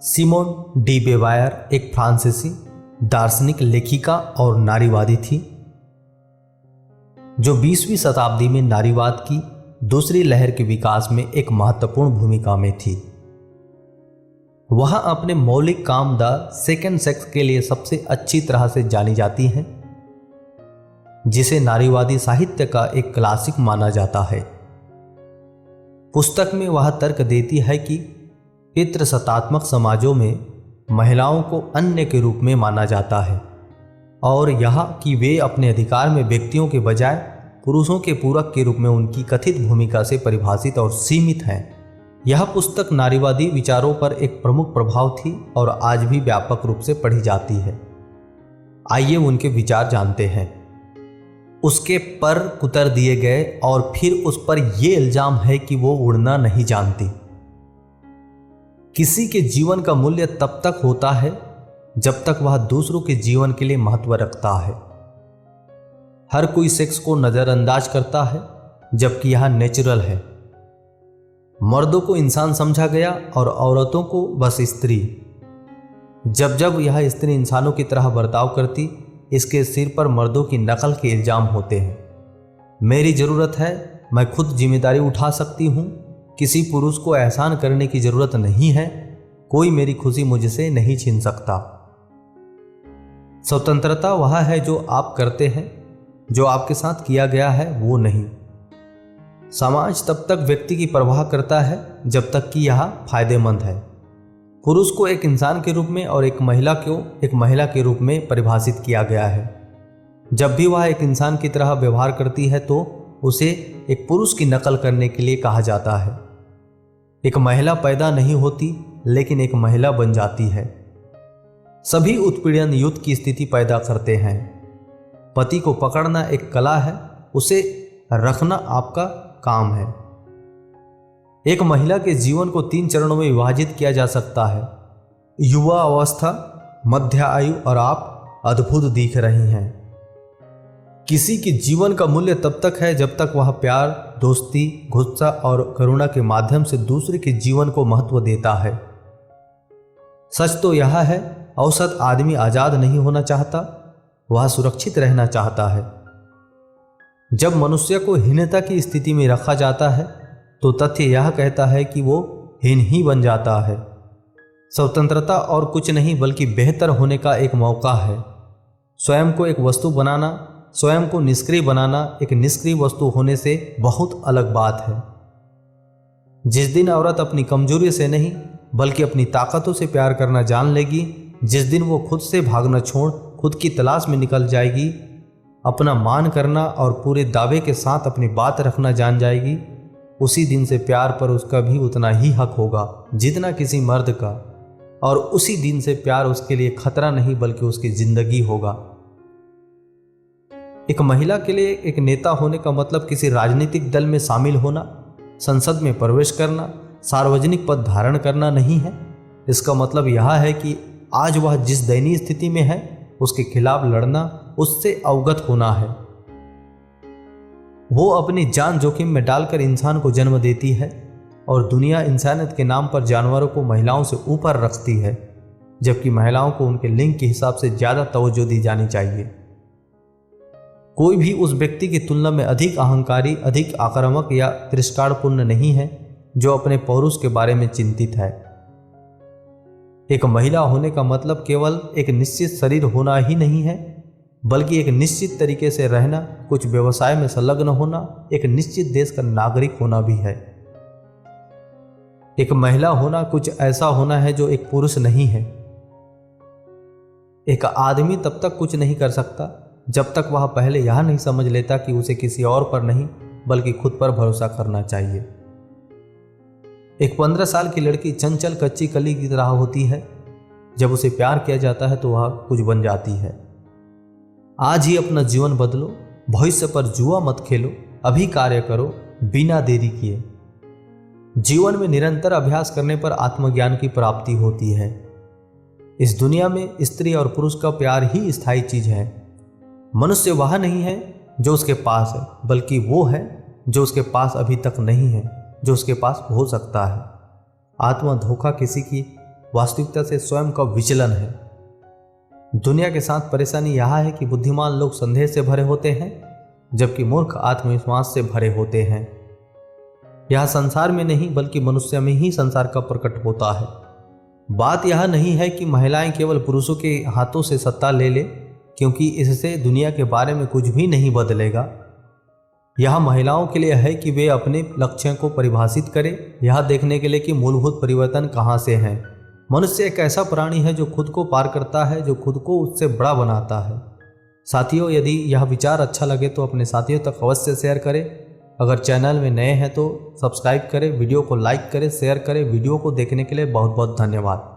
Simone D बेवायर एक फ्रांसीसी दार्शनिक, लेखिका और नारीवादी थी जो 20वीं शताब्दी में नारीवाद की दूसरी लहर के विकास में एक महत्वपूर्ण भूमिका में थी। वह अपने मौलिक काम द सेकेंड सेक्स के लिए सबसे अच्छी तरह से जानी जाती हैं, जिसे नारीवादी साहित्य का एक क्लासिक माना जाता है। पुस्तक में वह तर्क देती है कि पितृसत्तात्मक समाजों में महिलाओं को अन्य के रूप में माना जाता है और यह कि वे अपने अधिकार में व्यक्तियों के बजाय पुरुषों के पूरक के रूप में उनकी कथित भूमिका से परिभाषित और सीमित हैं। यह पुस्तक नारीवादी विचारों पर एक प्रमुख प्रभाव थी और आज भी व्यापक रूप से पढ़ी जाती है। आइए उनके विचार जानते हैं। उसके पर कुतर दिए गए और फिर उस पर यह इल्जाम है कि वो उड़ना नहीं जानती। किसी के जीवन का मूल्य तब तक होता है जब तक वह दूसरों के जीवन के लिए महत्व रखता है। हर कोई सेक्स को नजरअंदाज करता है जबकि यह नेचुरल है। मर्दों को इंसान समझा गया और औरतों को बस स्त्री। जब जब यह स्त्री इंसानों की तरह बर्ताव करती, इसके सिर पर मर्दों की नकल के इल्जाम होते हैं। मेरी जरूरत है, मैं खुद जिम्मेदारी उठा सकती हूँ, किसी पुरुष को एहसान करने की जरूरत नहीं है, कोई मेरी खुशी मुझसे नहीं छीन सकता। स्वतंत्रता वह है जो आप करते हैं, जो आपके साथ किया गया है वो नहीं। समाज तब तक व्यक्ति की परवाह करता है जब तक कि यह फायदेमंद है। पुरुष को एक इंसान के रूप में और एक महिला को एक महिला के रूप में परिभाषित किया गया है। जब भी वह एक इंसान की तरह व्यवहार करती है तो उसे एक पुरुष की नकल करने के लिए कहा जाता है। एक महिला पैदा नहीं होती लेकिन एक महिला बन जाती है। सभी उत्पीड़न युद्ध की स्थिति पैदा करते हैं। पति को पकड़ना एक कला है, उसे रखना आपका काम है। एक महिला के जीवन को 3 चरणों में विभाजित किया जा सकता है: युवा अवस्था, मध्य आयु और आप अद्भुत दिख रही हैं। किसी के जीवन का मूल्य तब तक है जब तक वह प्यार, दोस्ती, गुस्सा और करुणा के माध्यम से दूसरे के जीवन को महत्व देता है। सच तो यह है, औसत आदमी आजाद नहीं होना चाहता, वह सुरक्षित रहना चाहता है। जब मनुष्य को हीनता की स्थिति में रखा जाता है तो तथ्य यह कहता है कि वो हीन ही बन जाता है। स्वतंत्रता और कुछ नहीं बल्कि बेहतर होने का एक मौका है। स्वयं को एक वस्तु बनाना, स्वयं को निष्क्रिय बनाना एक निष्क्रिय वस्तु होने से बहुत अलग बात है। जिस दिन औरत अपनी कमजोरी से नहीं बल्कि अपनी ताकतों से प्यार करना जान लेगी, जिस दिन वो खुद से भागना छोड़ खुद की तलाश में निकल जाएगी, अपना मान करना और पूरे दावे के साथ अपनी बात रखना जान जाएगी, उसी दिन से प्यार पर उसका भी उतना ही हक होगा जितना किसी मर्द का, और उसी दिन से प्यार उसके लिए खतरा नहीं बल्कि उसकी जिंदगी होगा। एक महिला के लिए एक नेता होने का मतलब किसी राजनीतिक दल में शामिल होना, संसद में प्रवेश करना, सार्वजनिक पद धारण करना नहीं है। इसका मतलब यह है कि आज वह जिस दयनीय स्थिति में है उसके खिलाफ लड़ना, उससे अवगत होना है। वो अपनी जान जोखिम में डालकर इंसान को जन्म देती है और दुनिया इंसानियत के नाम पर जानवरों को महिलाओं से ऊपर रखती है, जबकि महिलाओं को उनके लिंग के हिसाब से ज़्यादा तवज्जो दी जानी चाहिए। कोई भी उस व्यक्ति की तुलना में अधिक अहंकारी, अधिक आक्रामक या तिरस्कारपूर्ण नहीं है जो अपने पौरुष के बारे में चिंतित है। एक महिला होने का मतलब केवल एक निश्चित शरीर होना ही नहीं है, बल्कि एक निश्चित तरीके से रहना, कुछ व्यवसाय में संलग्न होना, एक निश्चित देश का नागरिक होना भी है। एक महिला होना कुछ ऐसा होना है जो एक पुरुष नहीं है। एक आदमी तब तक कुछ नहीं कर सकता जब तक वह पहले यह नहीं समझ लेता कि उसे किसी और पर नहीं बल्कि खुद पर भरोसा करना चाहिए। एक 15 साल की लड़की चंचल कच्ची कली की तरह होती है। जब उसे प्यार किया जाता है तो वह कुछ बन जाती है। आज ही अपना जीवन बदलो, भविष्य पर जुआ मत खेलो, अभी कार्य करो बिना देरी किए। जीवन में निरंतर अभ्यास करने पर आत्मज्ञान की प्राप्ति होती है। इस दुनिया में स्त्री और पुरुष का प्यार ही स्थायी चीज है। मनुष्य वह नहीं है जो उसके पास है, बल्कि वो है जो उसके पास अभी तक नहीं है, जो उसके पास हो सकता है। आत्मा धोखा किसी की वास्तविकता से स्वयं का विचलन है। दुनिया के साथ परेशानी यह है कि बुद्धिमान लोग संदेह से भरे होते हैं, जबकि मूर्ख आत्मविश्वास से भरे होते हैं। यह संसार में नहीं बल्कि मनुष्य में ही संसार का प्रकट होता है। बात यह नहीं है कि महिलाएं केवल पुरुषों के हाथों से सत्ता ले ले, क्योंकि इससे दुनिया के बारे में कुछ भी नहीं बदलेगा। यह महिलाओं के लिए है कि वे अपने लक्ष्यों को परिभाषित करें, यह देखने के लिए कि मूलभूत परिवर्तन कहाँ से हैं। मनुष्य एक ऐसा प्राणी है जो खुद को पार करता है, जो खुद को उससे बड़ा बनाता है। साथियों, यदि यह विचार अच्छा लगे तो अपने साथियों तक अवश्य शेयर करें। अगर चैनल में नए हैं तो सब्सक्राइब करें, वीडियो को लाइक करें, शेयर करें। वीडियो को देखने के लिए बहुत बहुत धन्यवाद।